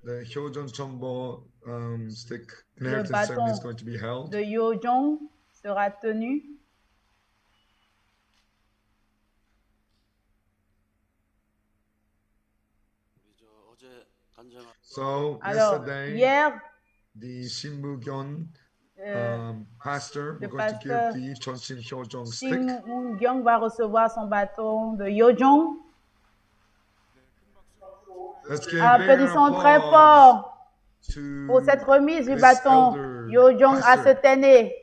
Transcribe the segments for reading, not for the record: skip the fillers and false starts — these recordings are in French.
the Hyojong Chombo stick Le inheritance ceremony is bâton going to be held. de Yojong sera tenu. So Alors, yesterday, hier, the Shinmugyeon pastor le was going to give pasteur the Chonshin Hyojong stick. Shin Moon-gyong va recevoir son bâton de Yojong. Let's give big Applaudissons très applause fort to pour cette remise du this bâton elder Yojong à pastor. cette année.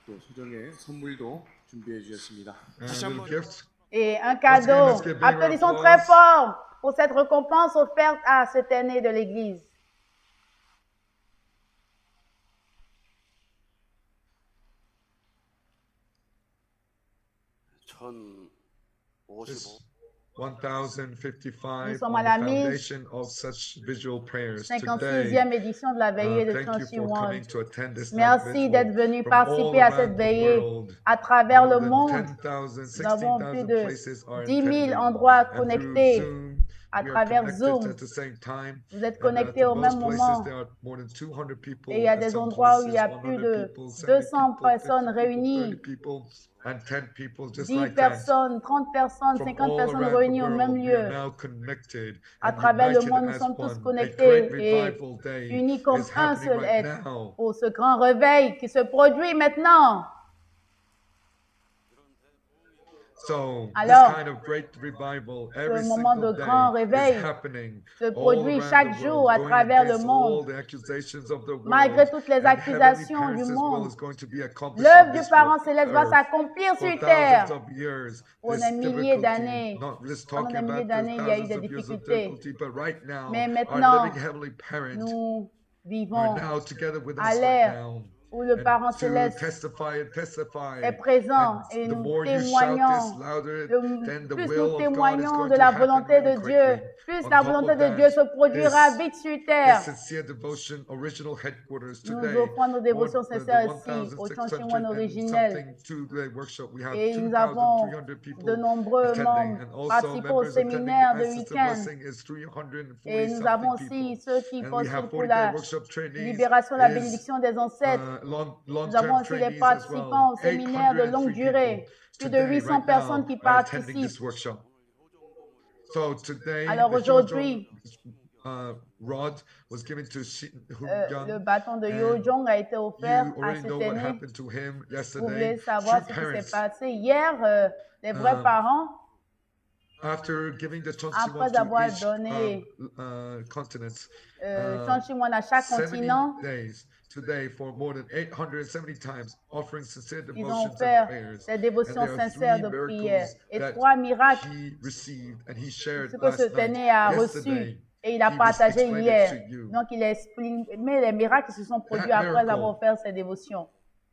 또 소정의 선물도 준비해 주셨습니다. And a little gift. Et un cadeau. let's give big Applaudissons applause. très fort pour cette récompense offerte à cette année de l'Église. This 1055 Nous sommes on à the la foundation of such visual prayers. 56e édition de la veillée de Thank you Chonshi for Won. coming to attend this Merci d'être venu participer à cette veillée world. à travers le More than monde. 10,000, Nous avons plus 16,000 de places are 10 000 attending. endroits And through connectés Zoom, à we are travers connected Zoom. at the same time. Vous êtes And connectés at au most même places, moment. there are more than 200 people. Et il y a At des some endroits où il y a places, plus 100 de people, 70 200 people, 50 personnes people, réunies. 30 people, and 10 people, just 10 like that. personnes, 30 personnes, From 50 all personnes around the réunies au world, même we are lieu. now connected À and travers le united monde, nous as sommes tous one. A connectés great et revival day unis comme is un happening seul right être now. pour ce grand réveil qui se produit maintenant. So Alors, this kind of great revival ce every moment single de grand day réveil is happening se all produit around chaque the jour world, à going travers le against all monde. the accusations of the Malgré world. toutes les And heavenly accusations du parents as well monde, is going to be accomplished l'œuvre on du this Parent céleste va earth s'accomplir for sur thousands terre. of years. Pour This des milliers difficulty, d'années, not just pendant talking des milliers about the d'années, il y a eu thousands des of years of difficultés. difficulty, but right now, Mais our maintenant, living heavenly parent nous are vivons now together with à us right l'ère now. où le And Parent to céleste testify and testify. est présent And et the nous more you shout this témoignons, louder, then the plus will nous of God is témoignons going de to la happen volonté really de Dieu, quickly. plus On la top volonté of de Dieu that, se produira this vite sur is terre. Sincere Devotion original headquarters Nous today. offrons nos dévotions More than sincères ici, au 1,600 Chonshi Won and originel. something two-day workshop. We have Et nous avons 2,300 de people nombreux attending, membres and also participant au members attending séminaire de the Sister week-end. Blessing is 340 Et nous avons something aussi people. ceux qui And we postulent have pour 40 day la workshop trainees libération, la is bénédiction des ancêtres. Nous avons long-term aussi les trainees as participants well. au séminaire de 803 longue durée. people Plus de today, 800 right personnes now, qui are attending participent. this workshop. So today, Alors the aujourd'hui, rod was given to le Hoon-gyun. bâton de and Yojong a été offert You à already cette know what année. happened to him Vous yesterday. voulez savoir True ce qui s'est parents, passé hier. Les vrais parents, after giving the Chonshi après to avoir each donné continent, Chonshi Won à chaque 70 continent, days today for more than 870 times, offering sincere ils ont devotions and offert prayers. des And dévotions there are sincères three de prière. miracles Et that 3 miracles, he received and he shared ce que last cette night. année a reçu Yesterday, et il a he partagé explained hier. it to you. Donc il a exprimé les miracles qui se sont produits That après avoir miracle, offert ses dévotions.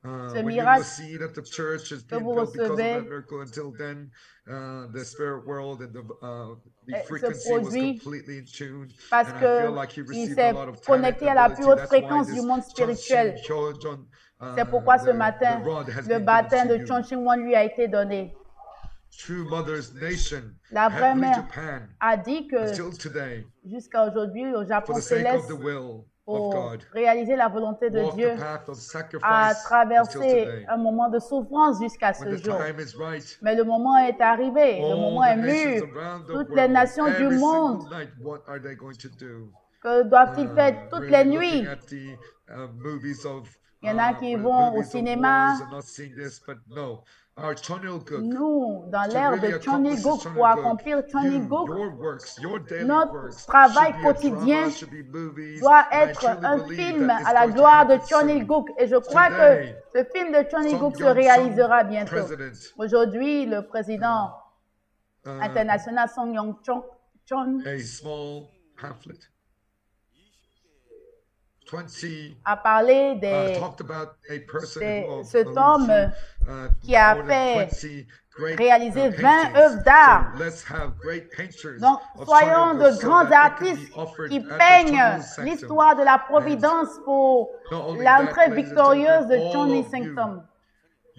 Ce when you miracle see that the church is que being vous built because of recevez that miracle, until then, the spirit world and the se frequency was produit completely in tune. parce And I feel que like he il received a s'est lot of talent connecté à and la plus ability. haute That's why fréquence this du monde spirituel. Chonshin Hyojeon, C'est pourquoi ce the matin, rod has le been given baptême to de you. Chonshi Won lui a été donné. True Mother's Nation, La vraie Heavenly mère Japan, a dit que until today, jusqu'à aujourd'hui, au for Japon the sake of céleste, the will of pour God, réaliser la volonté de walk Dieu, the path of a sacrifice until traversé today. un moment de souffrance jusqu'à When ce the jour. time is right, Mais le moment est arrivé, le all moment the est nations mûr. around the Toutes les world, nations du every monde, single night, what are they going to do? que doivent-ils faire toutes les Really looking nuits? at the movies of Il y en a qui vont au movies of cinéma. wars and not seeing this, but no. Our Cheonilguk, Nous, dans to l'ère really de accomplish Cheonilguk, this pour accomplir you, Cheonilguk, your works, your daily notre works, travail should be a quotidien drama, should be movies, doit and I être truly un believe film that it's à la going to gloire de happen soon. Cheonilguk. Et je crois que Today, ce film de Cheonilguk se Song réalisera Yong-chon, bientôt. president, Aujourd'hui, le président international Song Yong-chon a small pamphlet, 20 a parlé des talked about a person who cet homme qui a more than fait 20 great, réaliser 20 paintings. œuvres d'art. So let's have great painters Donc, of soyons Cheonilguk de so grands that it can artistes be offered qui at the peignent Cheonil Sanctum. l'histoire de la providence pour Not only l'entrée that, ladies and victorieuse de gentlemen, all Cheonil of you, Sanctum.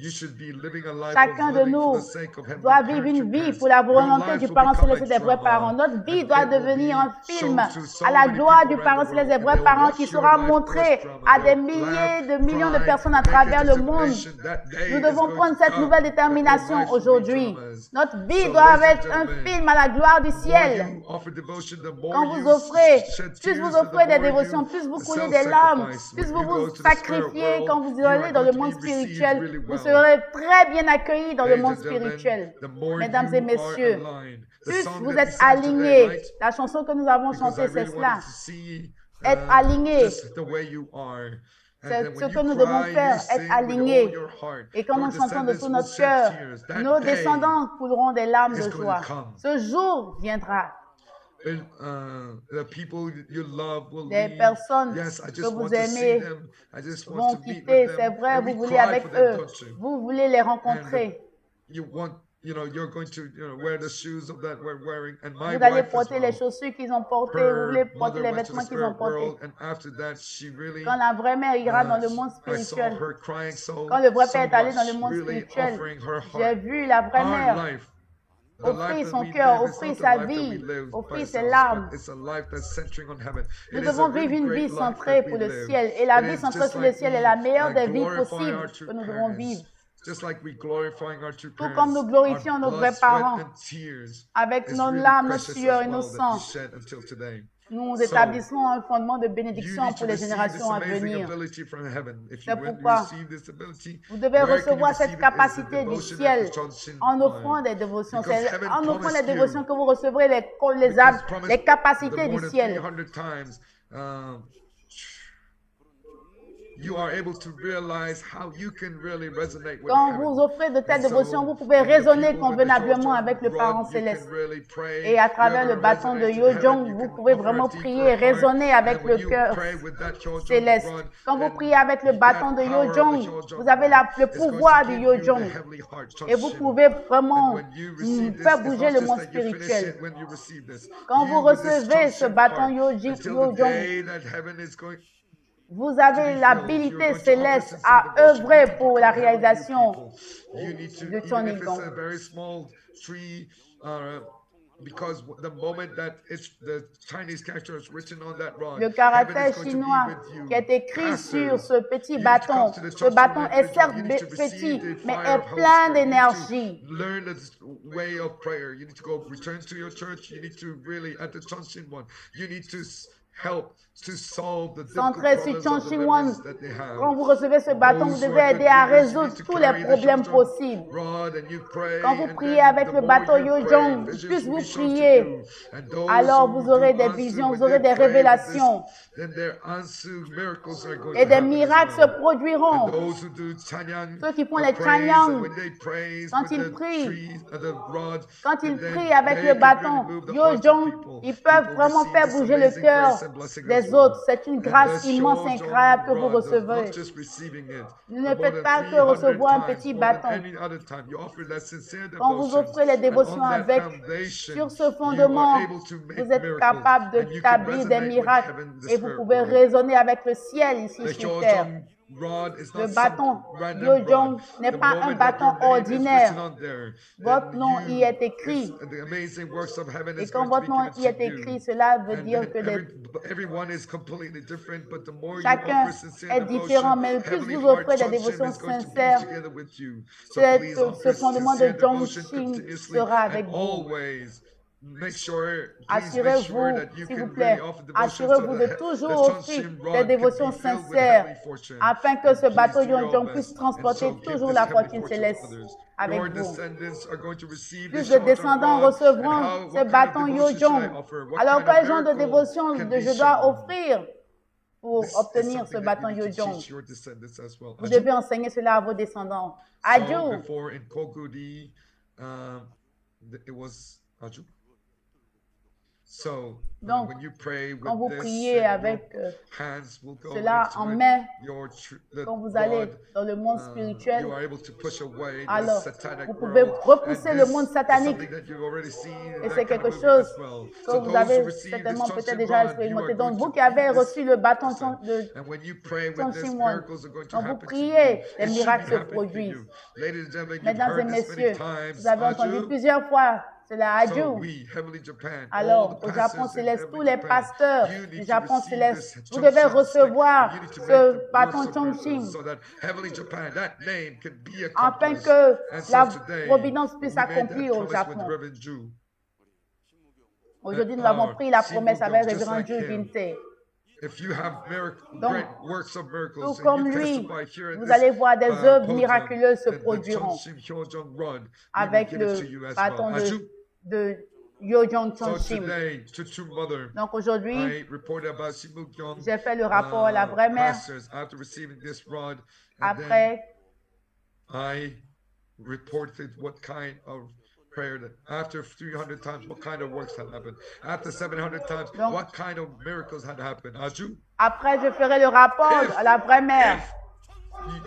You should be living a life Chacun of de living for nous the sake of heavenly doit vivre parents, une vie parents. pour la Your volonté life du will parent become céleste et des a vrais parents. drama, Notre vie and doit it will devenir be un film shown to so à la many gloire people du around parent the céleste world, des and vrais they'll parents qui watch your sera life montré course drama. à des They'll milliers de laugh, millions de cry, personnes à make a travers le monde. determination. That day Nous is devons going prendre to cette come, nouvelle that your détermination life will be aujourd'hui. dramas. Notre vie So, doit ladies and être un gentlemen, film à la gloire du the more ciel. you offer devotion, the more Quand vous you offrez, shed plus vous tears, and the offrez des more dévotions, you plus vous coulez des larmes, self-sacrifice. plus When vous you go vous to the spirit sacrifiez, world, quand vous you are allez dans going le to monde be received spirituel, really vous well. serez très bien accueillis dans le Ladies monde and gentlemen, spirituel. the more Mesdames et you are messieurs, aligned, the plus song vous that we êtes sang today, alignés, right? la chanson que nous avons Because I chantée, c'est really cela. wanted to see Être aligné, just the way you are. And c'est then ce when que you nous devons cry, faire, you être sing with all alignés. your heart. Et quand Your nous chantons de descendants tout will notre shed cœur, tears. That nos day descendants couleront des larmes is de going joie. to come. Ce jour viendra. The people you love will Des leave. personnes Yes, I que just vous want to see aimez them. I just want vont to meet quitter, with c'est them. vrai, And vous we voulez cry avec for them, eux, don't you? vous voulez les rencontrer. You want, you're going to, wear the shoes of that we're wearing. And my Vous allez wife as porter les well. chaussures qu'ils ont portées, vous voulez Her porter mother les went to the vêtements qu'ils ont spirit portés. world, and after that, she really, Quand la vraie mère ira dans le monde I saw spirituel, her crying quand le vrai so père est allé dans le much, monde really spirituel, offering her j'ai heart, vu la vraie our mère life. The offrir life that son we cœur, live is offrir not the sa life that we vie, live by offrir ses ourselves, larmes. but it's a life that's centering on heaven. Nous It is a devons vivre really une great vie life centrée that pour we le live. ciel. Et la It vie is centrée just sur le like ciel est we la meilleure des vies glorify possibles our true que nous devons parents, vivre. just like we glorifying our true Tout comme nous parents. glorifions Our nos blood, vrais sweat, parents, and tears avec is nos really larmes, nos precious sueurs as et nos well that sangs. we shed until today. Nous So, établissons un fondement de you bénédiction need to pour les receive this générations à amazing venir. ability from heaven. If C'est you want to pourquoi receive this ability, vous devez where can you recevoir receive cette it? Is the capacité du devotion ciel at the Johnson en offrant line. des dévotions. Because C'est heaven en offrant les promised dévotions you, que vous recevrez because promised les the capacités more du than ciel. 300 times, you are able to realize how you can really resonate with Quand heaven. vous offrez de telles And so, dévotions, vous pouvez with the raisonner people with the convenablement Jojo avec le rod, Parent you céleste. can really pray. Et à You're travers le gonna bâton de resonate to Yo-Jong, heaven. You vous can pouvez offer a vraiment deeper prier et heart. raisonner avec And when le you cœur pray with that Jojo céleste. rod, Quand vous then priez avec le bâton de that power of the Yo-Jong, Jojo vous avez rod le is going pouvoir to du give you the Yo-Jong. heavenly heart Et vous touch. pouvez And vraiment when you receive this, faire it's bouger not le just monde that you finish spirituel. it when you receive this. Quand You vous with this recevez ce touching bâton heart, until the Yo-Jong, day that heaven is going vous to avez be l'habilité filled. You're going to offer céleste sincere à devotion. You œuvrer need to pour la become heavenly réalisation people. You need to, de even if it's Chonigon. a very small tree, because the moment that it's the Chinese character is written on that rod, Le heaven caractère is going to chinois be with you. qui est écrit sur Pastors, ce petit you need to bâton. come to the Ce church bâton tonight, est Bridget. certes You need to petit, receive the mais fire est of Holy plein Spirit. You need d'énergie. to learn this way of prayer. You need to go return to your church. You need to really at the Chongqing one. You need to help to solve the difficult Centré sur problems of Chongqing One, deliverance that they have. quand vous recevez ce bâton, vous Those who devez are aider good à leaders, you résoudre need to tous les carry the problèmes Jojo possibles. rod and you pray, Quand vous and priez then avec the le more bâton you Yo-Jong, pray, plus visions will vous be shown to priez, you. And those alors who vous aurez do des answer, visions, when vous aurez they des pray with this, révélations. then their answer miracles are going Et to des happen as miracles se well. produiront. And those who do Chanyang, Ceux qui font the les praise, Chanyang, and when they praise quand with ils the prient, trees, the rod, quand ils and then prient avec they le can bâton really move the hearts of Yo-Jong, people. ils peuvent People vraiment receive faire this bouger le amazing cœur grace and blessing as des well. autres. C'est une And grâce the immense et incroyable que vous Shojong rod, recevez. not just receiving it, Ne but more faites than pas que 300 recevoir un times, petit more than bâton. any other time. You offer that sincere Quand vous devotion, offrez les and dévotions on that avec, foundation, sur ce you fondement, are able to make vous êtes miracles, capable and you can d'établir des resonate with miracles heaven, the et vous spirit pouvez world. raisonner avec le ciel ici The sur terre. Shojong rod is Le not bâton some random Yo-Jong rod. n'est The pas un moment that bâton your name is ordinaire. written on there, Votre then nom y est écrit. the amazing works of heaven Et is quand going to votre be nom given y est to écrit, you. cela veut And dire que everyone is completely different, but the more you chacun offer sincere est différent, devotion, mais le plus heavenly vous heart offrez des Chongqing dévotions is going to be sincères, together with you. So please ce offer fondement de sincere devotion Chongqing continuously sera avec and vous. always. Make sure, please make Assurez-vous, sure that you s'il vous can plaît, really offer devotion so assurez-vous de that toujours the offrir Chongqing des rod can dévotions be filled with sincères heavenly fortune. afin que And ce please bateau do your Yo-Jong puisse best. And transporter so give toujours this la heavenly fortune fortune céleste to others. avec Your vous. descendants are going to receive Plus this de Chongqing descendants rod. And recevront how, ce what kind of bâton devotion should I Yo-Jong. offer? What Alors, kind of quel genre de miracle dévotion can je be dois shown? offrir pour This is obtenir ce something that bâton you need to Yo-Jong? teach your descendants as well. Vous devez enseigner cela à vos descendants. So Adieu. before in Kogudi, it was Aju. So, Donc, when you pray quand vous with this, priez avec hands will go cela into en it. main, The quand vous allez rod, dans le monde you spirituel, are able to push away the alors satanic vous pouvez world. repousser And le this monde is satanique. something that you've already seen in Et that c'est kind of quelque movie chose as well. que So vous those avez who receive this certainement peut-être Chongqing déjà rod, you are expérimenté. going Donc, to vous qui avez eat reçu this le bâton person. de And when you pray with this, Chongqing rod, miracles are going to quand vous happen to priez, you. les It should miracles be se happening to produisent. you. Ladies and gentlemen, you've Mesdames et heard this many messieurs, times. vous avez entendu Aju. plusieurs fois cela à So Dieu. we, Heavenly Japan, all Alors, the au Japon pastors in céleste, tous Heavenly les Japan, pasteurs you du need to Japon receive céleste, this vous devez Chongqing stick. recevoir You need to make ce the bâton works of miracles Chongqing so that Heavenly Japan, that name can be afin accomplished. que And so la today, providence puisse we made that s'accomplir au promise with Japon. Reverend Ju. Aujourd'hui, nous avons pris la promesse avec Just Révérend like Dieu him. Ginte. If you have Donc, great works of miracles tout and comme you lui, testify here at vous this allez voir des œuvres podium, miraculeuses se then the produiront Chongqing Hyojong rod, we will avec give it to le you as bâton well. Aju. de Yojong So Chongqing. today, to Mother, Donc aujourd'hui, I reported about Simugyeong j'ai fait le rapport à la vraie mère. pastors after receiving this rod, and then Après, I reported what kind of prayer that after 300 times, what kind of works had happened. After 700 times, Donc, what kind of miracles had happened. Aju, après, je ferai le rapport à la vraie mère.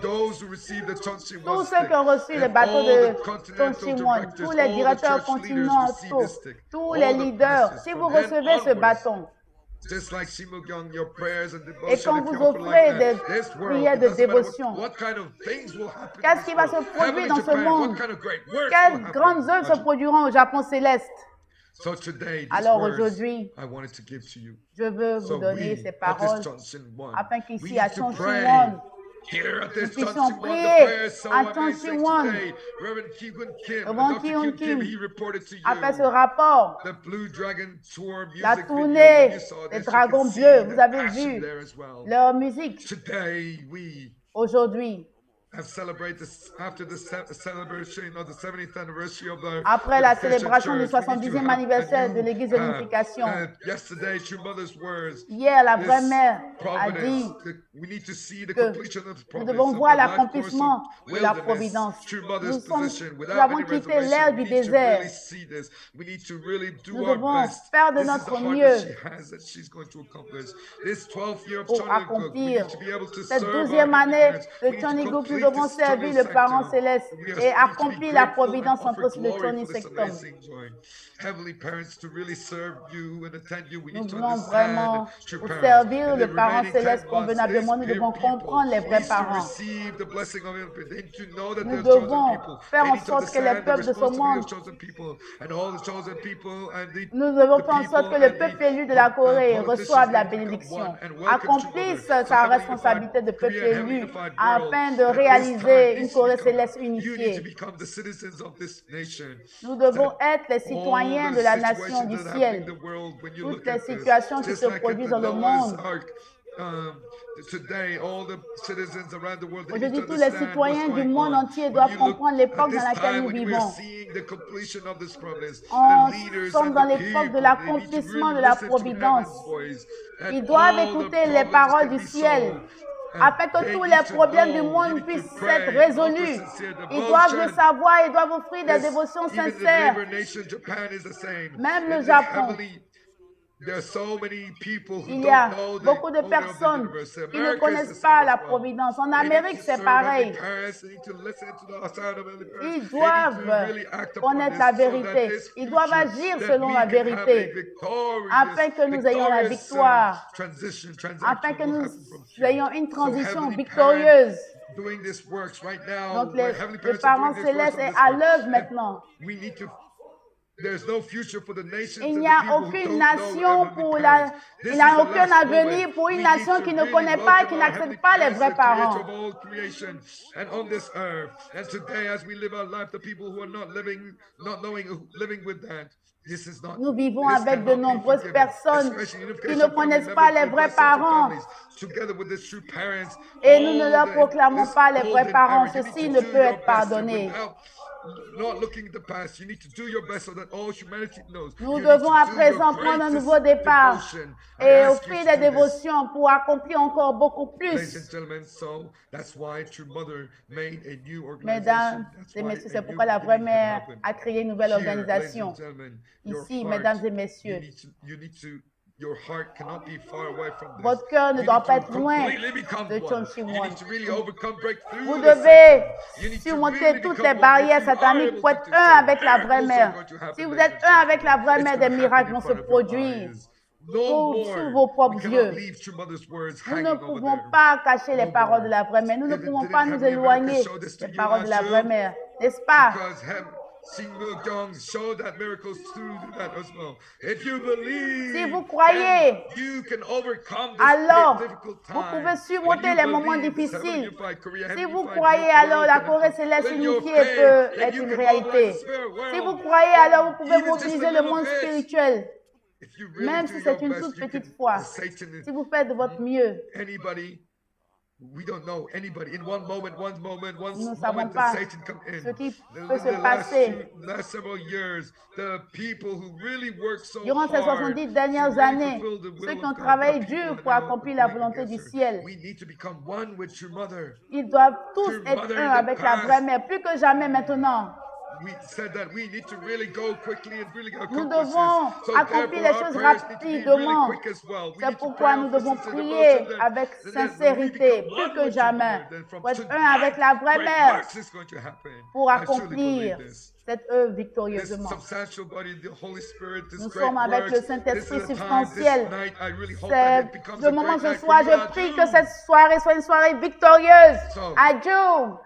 those who received the Chongqing Tous One ceux qui ont reçu le and bateau all de the continental Chongqing One, directors, tous les all the directeurs church leaders continentaux, received this stick. tous All les the leaders, pastors si from vous then recevez ce onwards, bâton, just like Simugyeong, your prayers and et devotion, quand if vous you offer offrez like des that, this world, prières it de doesn't matter dévotion, what kind of things will happen in qu'est-ce this qui va se world. produire Heavenly dans ce Japan, monde? what kind of great works will Quelles happen? grandes œuvres se Aju. produiront au Japon céleste? So today, these Alors words aujourd'hui, I wanted to give to you. je veux vous So donner we, ces at this paroles Chongqing One, afin we qu'ici need à to Chongqing pray. One, Here at nous this puissions Chongqing One, the prier prayer is so à amazing Chongqing One. today. Reverend Ki-Gun Kim, Reverend Dr. Ki-Gun Ki-Gun Kim, Kim he reported to a fait ce you rapport. the Blue Dragon Tour La music video. When tournée you saw des this, you dragons can see bleus, vous the avez passion vu there as well. leur musique. Today, we Aujourd'hui, have celebrated this after the celebration of the 70th anniversary of the après la Unification célébration du Church, we need to 70e have- anniversaire and de you l'Église de have, l'Unification, yesterday, True Mother's words, hier, la vraie this mère a providence, dit we need to see the que completion of the nous providence devons of voir the life course l'accomplissement of de la wilderness. providence. True Nous, Mother's position, nous without avons any quitté reservation, l'ère we du need to désert. really see this. We need to really do Nous our devons best. faire de This is notre the heart mieux that she has that she's going to accomplish. This 12th year of pour Choniguk, we accomplir need to be able to cette serve our 12e année parents. de We need to Choniguk. Nous complete devons this servir Choniguk le parent sanctum. céleste We et need to be accomplir la grateful and providence en offer plus le glory Choni for this Sectum. amazing joy. Heavenly parents, to really serve you and attend you, we Nous need to voulons vraiment understand true pour parents. servir In le the parent remaining 10 céleste months, convenablement. Nous this devons people comprendre les vrais needs to parents. receive the blessing of it. They need to know that Nous they're chosen devons people. faire They en need to sorte que les understand the peuples de ce responsibility monde, of chosen people and all the chosen people and the nous devons the faire en sorte que people le and peuple the élu de la Corée politicians reçoive la need to become bénédiction, one and welcome accomplisse to others. sa So heavenly responsabilité de unified peuple Korea and heavenly élu unified world, afin de at this réaliser time une needs to Corée become, céleste you need to unifiée. become the citizens of this nation. Nous devons That être les citoyens all de the la nation situations du that happen in ciel. the world, when you Toutes look les at this, situations qui just se like at produisent the dans le Noah's monde. Ark, today, all the citizens around the world, they need Aujourd'hui, to tous les understand what's citoyens du going monde on. entier When doivent you look comprendre at l'époque this dans laquelle time, nous when we are vivons. seeing the completion of this promise, On the leaders sommes and dans the l'époque de people, they need to l'accomplissement really de la listen to providence. heaven's voice. And Ils doivent all the écouter les problems paroles can du be ciel solved. And afin que they tous need les to problèmes du know, you monde need to puissent pray, être offer résolus. sincere Ils doivent le devotion. savoir, ils doivent offrir des Yes, dévotions even the sincères. neighbor nation Japan is the same. Même le In the Japon. heavenly, there are so many people who Il y a don't know the beaucoup de owner of the personnes universe. qui ne America is the connaissent same pas as la well. providence. En They need Amérique, to c'est serve pareil. heavenly parents. They need to listen to the sound of heavenly parents. Ils They need to doivent really act upon connaître this la so that vérité. this Ils doivent future, agir that selon we la can have a vérité afin que nous ayons la victoire, transition afin que will nous happen from here. ayons une So transition heavenly victorieuse. parents doing this works right now. Donc where les heavenly parents are parents doing this works célestes on est this à earth. l'œuvre And maintenant. we need to. There's no future for the nations Il and n'y the a people who aucune don't nation know pour heavenly la... parents. This Il is n'y a the aucun last avenir moment. pour une We nation need qui to ne really connaît pas, welcome qui our n'accepte heavenly pas les parents, vrais the creator parents. of all creation, and on this earth. And today, as we live our life, the people who are not living, not knowing, living with that. This is not, Nous vivons this avec de cannot be nombreuses forgiven. personnes Especially qui unification ne family connaissent members, pas les your vrais blessings and parents. families, together with the true parents. Et nous ne all leur the- proclamons this pas les vrais golden parents. era, you need Ceci to ne do peut your être best, and pardonné. without not looking at the past. You need to do your best so that all humanity knows. Nous You devons à need to do your présent prendre un greatest nouveau départ devotion. I et ask you offrir to des do this. dévotions pour accomplir encore beaucoup Ladies and plus. gentlemen, so that's why True Mother made a new Mesdames organization. That's et why messieurs, a c'est new pourquoi la vraie beginning mère can happen. a créé une nouvelle Here, ladies organisation. and gentlemen, your Ici, heart, mesdames et you messieurs, need to, your heart cannot be far away from this. votre cœur ne You doit need pas to être loin completely become de one. Chonchi You One. need to really overcome, break through Vous the devez Satan. You need to surmonter really toutes become les one. barrières If you are sataniques able pour to être do un so, avec la vraie miracles are mère. going to happen, Si vous ladies êtes and un avec la gentlemen. vraie It's mère, going des to miracles happen vont in se front of your produire. eyes. No Sous more. vos We propres cannot yeux. leave True Mother's words Nous ne hanging over pouvons there. pas cacher les No paroles more. de la vraie mère. Nous ne Didn't pouvons pas nous Heavenly America éloigner show this to des you paroles de la last vraie year? mère. N'est-ce pas? Because Sing Myung showed that miracles through that as well. If you believe, Si vous croyez, then you can overcome this alors difficult vous time. pouvez When surmonter you les moments believe, this difficiles. unified Korea, Si heaven vous unified croyez, world alors la can Corée happen. céleste When your unifiée faith, peut then être you une can réalité. mobilize the spirit Si vous world. croyez, alors vous pouvez Even just a mobiliser le little monde bit. spirituel. If you really Même do si your c'est une best, toute you petite can- foi. Satan is Si vous faites de votre mieux, anybody. We don't know anybody. In one moment, nous ne one savons moment pas that Satan come in. ce qui In peut se the passer. last several years, the people who really work so Durant ces hard 70 to dernières really années, fulfill the will ceux qui of ont God, travaillé the people dur are pour now accomplir la going volonté du against her. ciel, We need to become one with your mother. ils doivent tous Your être mother un in the avec la past. vraie mère, plus que jamais maintenant. We said that we need to really go quickly and really Nous accomplish devons this. So accomplir therefore, les our choses prayers need to be really rapidement. quick as well. We C'est need to pourquoi pray nous our devons sisters' prier devotion avec that when we sincérité, become plus one que with your jamais, mother, then from pour être un tonight, avec la vraie great mère, works is going to happen. pour I truly accomplir believe this. cette œuvre This victorieusement. substantial body, the Holy Spirit, this Nous great sommes avec works, le Saint-Esprit this is a time, substantiel. this night, I really hope that it becomes C'est a le moment great ce night soir, for you. je prie que cette soirée soit une soirée victorieuse. So, Adieu.